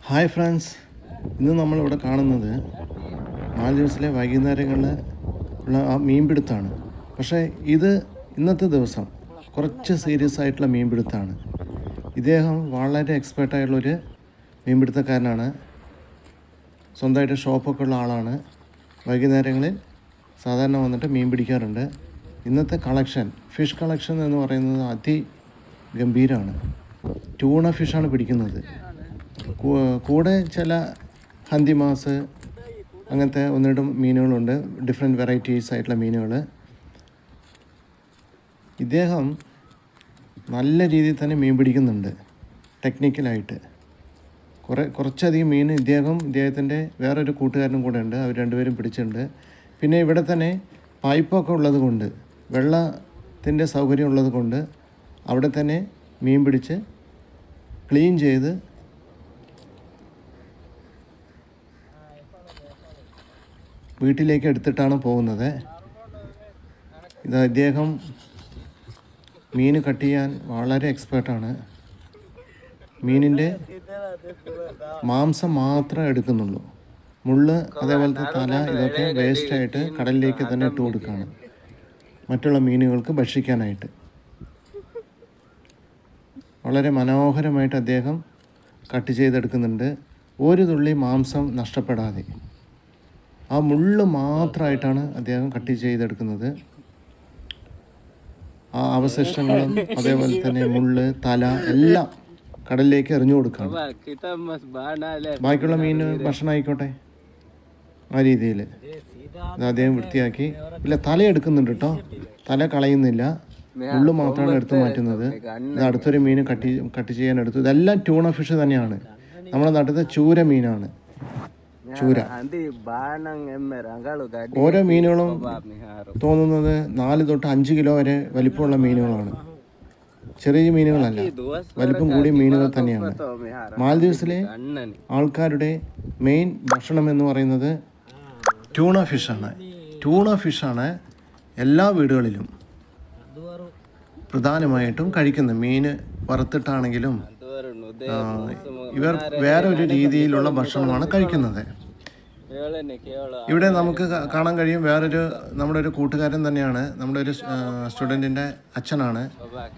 Hi friends, ഇന്ന് നമ്മളിവിടെ കാണുന്നത് മാലദ്വീപ്സിലെ വൈകുന്നേരങ്ങളിൽ ഉള്ള ആ മീൻപിടുത്തമാണ്. പക്ഷേ ഇത് ഇന്നത്തെ ദിവസം കുറച്ച് സീരിയസ് ആയിട്ടുള്ള മീൻപിടുത്തമാണ്. ഇദ്ദേഹം വളരെ എക്സ്പേർട്ടായിട്ടുള്ളൊരു മീൻപിടുത്തക്കാരനാണ്. സ്വന്തമായിട്ട് ഷോപ്പൊക്കെ ഉള്ള ആളാണ്. വൈകുന്നേരങ്ങളിൽ സാധാരണ വന്നിട്ട് മീൻ പിടിക്കാറുണ്ട്. ഇന്നത്തെ കളക്ഷൻ, ഫിഷ് കളക്ഷൻ എന്ന് പറയുന്നത് അതിഗംഭീരമാണ്. ട്യൂണ ഫിഷാണ് പിടിക്കുന്നത്. കൂടെ ചില ഹന്തിമാസ് അങ്ങനത്തെ ഒന്ന് രണ്ട് മീനുകളുണ്ട്, ഡിഫറെൻറ്റ് വെറൈറ്റീസ് ആയിട്ടുള്ള മീനുകൾ. ഇദ്ദേഹം നല്ല രീതിയിൽ തന്നെ മീൻ പിടിക്കുന്നുണ്ട്, ടെക്നിക്കലായിട്ട്. കുറച്ചധികം മീൻ ഇദ്ദേഹത്തിൻ്റെ വേറൊരു കൂട്ടുകാരനും കൂടെ ഉണ്ട്. അവർ രണ്ടുപേരും പിടിച്ചിട്ടുണ്ട്. പിന്നെ ഇവിടെ തന്നെ പൈപ്പൊക്കെ ഉള്ളത് കൊണ്ട്, വെള്ളത്തിൻ്റെ സൗകര്യം ഉള്ളത് കൊണ്ട് അവിടെ തന്നെ മീൻ പിടിച്ച് ക്ലീൻ ചെയ്ത് വീട്ടിലേക്ക് എടുത്തിട്ടാണ് പോകുന്നത്. ഇത് അദ്ദേഹം മീൻ കട്ട് ചെയ്യാൻ വളരെ എക്സ്പേർട്ടാണ്. മീനിൻ്റെ മാംസം മാത്രമേ എടുക്കുന്നുള്ളൂ. മുള്ള് അതേപോലത്തെ തല ഇതൊക്കെ വേസ്റ്റായിട്ട് കടലിലേക്ക് തന്നെ ഇട്ട് കൊടുക്കുകയാണ്, മറ്റുള്ള മീനുകൾക്ക് ഭക്ഷിക്കാനായിട്ട്. വളരെ മനോഹരമായിട്ട് അദ്ദേഹം കട്ട് ചെയ്തെടുക്കുന്നുണ്ട്, ഒരു തുള്ളി മാംസം നഷ്ടപ്പെടാതെ. ആ മുള്ള് മാത്രമായിട്ടാണ് അദ്ദേഹം കട്ട് ചെയ്തെടുക്കുന്നത്. ആ അവശിഷ്ടങ്ങളും അതേപോലെ തന്നെ മുള്ള്, തല എല്ലാം കടലിലേക്ക് എറിഞ്ഞു കൊടുക്കുകയാണ്. ബാക്കിയുള്ള മീൻ ഭക്ഷണം ആയിക്കോട്ടെ, ആ രീതിയിൽ അദ്ദേഹം വൃത്തിയാക്കി. ഇല്ല, തല എടുക്കുന്നുണ്ട് കേട്ടോ, തല കളയുന്നില്ല, മുള്ള് മാത്രമാണ് എടുത്തു മാറ്റുന്നത്. ഇത് അടുത്തൊരു മീൻ കട്ട് ചെയ്യാൻ എടുത്തു. ഇതെല്ലാം ട്യൂണ ഫിഷ് തന്നെയാണ്. നമ്മുടെ നാട്ടിലത്തെ ചൂര മീനാണ്, ചൂര. ഓരോ മീനുകളും തോന്നുന്നത് 4 തൊട്ട് 5 കിലോ വരെ വലിപ്പമുള്ള മീനുകളാണ്. ചെറിയ മീനുകളല്ല, വലിപ്പം കൂടിയ മീനുകൾ തന്നെയാണ്. മാലദ്വീപ്സിലെ ആൾക്കാരുടെ മെയിൻ ഭക്ഷണം എന്ന് പറയുന്നത് ട്യൂണ ഫിഷാണ്. ട്യൂണ ഫിഷാണ് എല്ലാ വീടുകളിലും പ്രധാനമായിട്ടും കഴിക്കുന്നത്. മീൻ വറുത്തിട്ടാണെങ്കിലും ഇവർ വേറെ ഒരു രീതിയിലുള്ള ഭക്ഷണമാണ് കഴിക്കുന്നത്. ഇവിടെ നമുക്ക് കാണാൻ കഴിയും, നമ്മുടെ ഒരു കൂട്ടുകാരൻ തന്നെയാണ്, നമ്മുടെ ഒരു സ്റ്റുഡൻറ്റിൻ്റെ അച്ഛനാണ്.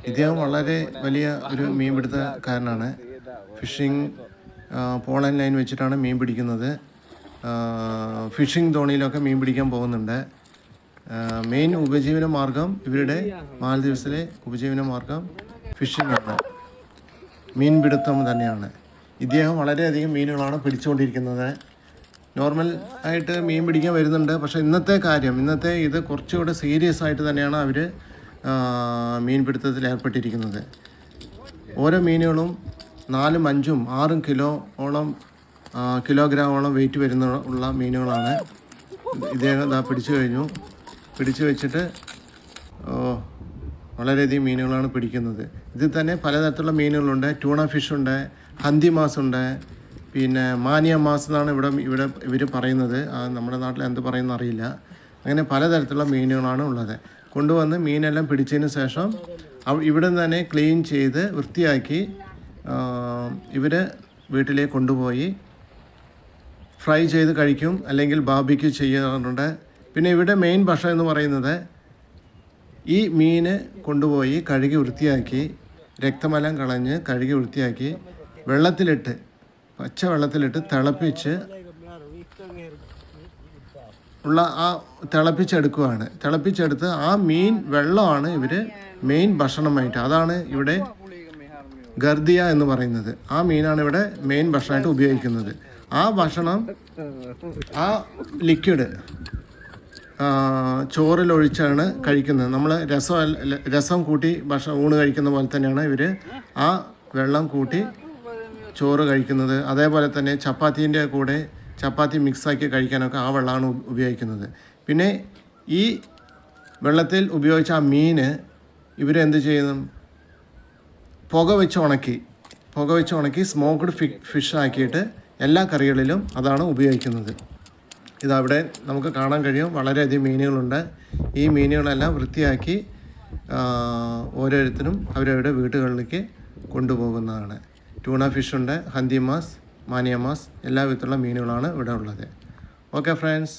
ഇദ്ദേഹം വളരെ വലിയ ഒരു മീൻപിടുത്തക്കാരനാണ്. ഫിഷിംഗ് പോളൻ ലൈൻ വെച്ചിട്ടാണ് മീൻ പിടിക്കുന്നത്. ഫിഷിംഗ് തോണിയിലൊക്കെ മീൻ പിടിക്കാൻ പോകുന്നുണ്ട്. മെയിൻ ഉപജീവന മാർഗം, ഇവരുടെ മാലദ്വീപ്സിലെ ഉപജീവന മാർഗം ഫിഷിംഗ് ആണ്, മീൻപിടുത്തം തന്നെയാണ്. ഇദ്ദേഹം വളരെയധികം മീനുകളാണ് പിടിച്ചുകൊണ്ടിരിക്കുന്നത്. നോർമൽ ആയിട്ട് മീൻ പിടിക്കാൻ വരുന്നുണ്ട്. പക്ഷേ ഇന്നത്തെ ഇത് കുറച്ചുകൂടെ സീരിയസ് ആയിട്ട് തന്നെയാണ് അവർ മീൻപിടുത്തത്തിൽ ഏർപ്പെട്ടിരിക്കുന്നത്. ഓരോ മീനുകളും 4, 5, 6 കിലോഗ്രാമോളം വെയിറ്റ് ഉള്ള മീനുകളാണ്. ഇദ്ദേഹം പിടിച്ചു കഴിഞ്ഞു. പിടിച്ചു വെച്ചിട്ട് വളരെയധികം മീനുകളാണ് പിടിക്കുന്നത്. ഇതിൽ തന്നെ പലതരത്തിലുള്ള മീനുകളുണ്ട്. ട്യൂണ ഫിഷുണ്ട്, ഹന്തിമാസ് ഉണ്ട്, പിന്നെ മാനിയ മാസ് എന്നാണ് ഇവർ പറയുന്നത്. നമ്മുടെ നാട്ടിൽ എന്ത് പറയുന്ന അറിയില്ല. അങ്ങനെ പലതരത്തിലുള്ള മീനുകളാണ് ഉള്ളത്. കൊണ്ടുവന്ന് മീനെല്ലാം പിടിച്ചതിന് ശേഷം ഇവിടെ നിന്ന് തന്നെ ക്ലീൻ ചെയ്ത് വൃത്തിയാക്കി ഇവർ വീട്ടിലേക്ക് കൊണ്ടുപോയി ഫ്രൈ ചെയ്ത് കഴിക്കും, അല്ലെങ്കിൽ ബാർബിക്യൂ ചെയ്യാറുണ്ട്. പിന്നെ ഇവിടെ മെയിൻ ഭക്ഷണം എന്ന് പറയുന്നത് ഈ മീന് കൊണ്ടുപോയി കഴുകി വൃത്തിയാക്കി, രക്തമെല്ലാം കളഞ്ഞ് കഴുകി വൃത്തിയാക്കി പച്ച വെള്ളത്തിലിട്ട് തിളപ്പിച്ച് തിളപ്പിച്ചെടുക്കുകയാണ്. തിളപ്പിച്ചെടുത്ത് ആ മീൻ വെള്ളമാണ് ഇവർ മെയിൻ ഭക്ഷണമായിട്ട്, അതാണ് ഇവിടെ ഗർദിയ എന്ന് പറയുന്നത്. ആ മീനാണ് ഇവിടെ മെയിൻ ഭക്ഷണമായിട്ട് ഉപയോഗിക്കുന്നത്. ആ ഭക്ഷണം, ആ ലിക്വിഡ് ചോറിലൊഴിച്ചാണ് കഴിക്കുന്നത്. നമ്മൾ രസം കൂട്ടി ഊണ് കഴിക്കുന്ന പോലെ തന്നെയാണ് ഇവർ ആ വെള്ളം കൂട്ടി ചോറ് കഴിക്കുന്നത്. അതേപോലെ തന്നെ ചപ്പാത്തീൻ്റെ കൂടെ ചപ്പാത്തി മിക്സാക്കി കഴിക്കാനൊക്കെ ആ വെള്ളമാണ് ഉപയോഗിക്കുന്നത്. പിന്നെ ഈ വെള്ളത്തിൽ ഉപയോഗിച്ച ആ മീന് ഇവരെന്ത് ചെയ്യുന്നു, പുക വെച്ച് ഉണക്കി സ്മോക്ക്ഡ് ഫിഷ് ആക്കിയിട്ട് എല്ലാ കറികളിലും അതാണ് ഉപയോഗിക്കുന്നത്. ഇതവിടെ നമുക്ക് കാണാൻ കഴിയും. വളരെയധികം മീനുകളുണ്ട്. ഈ മീനുകളെല്ലാം വൃത്തിയാക്കി ഓരോരുത്തരും അവരവരുടെ വീടുകളിലേക്ക് കൊണ്ടുപോകുന്നതാണ്. ട്യൂണ ഫിഷുണ്ട്, ഹന്തിമാസ്, മാനിയമാസ് എല്ലാ വിധത്തിലുള്ള മീനുകളാണ് ഇവിടെ ഉള്ളത്. Okay friends.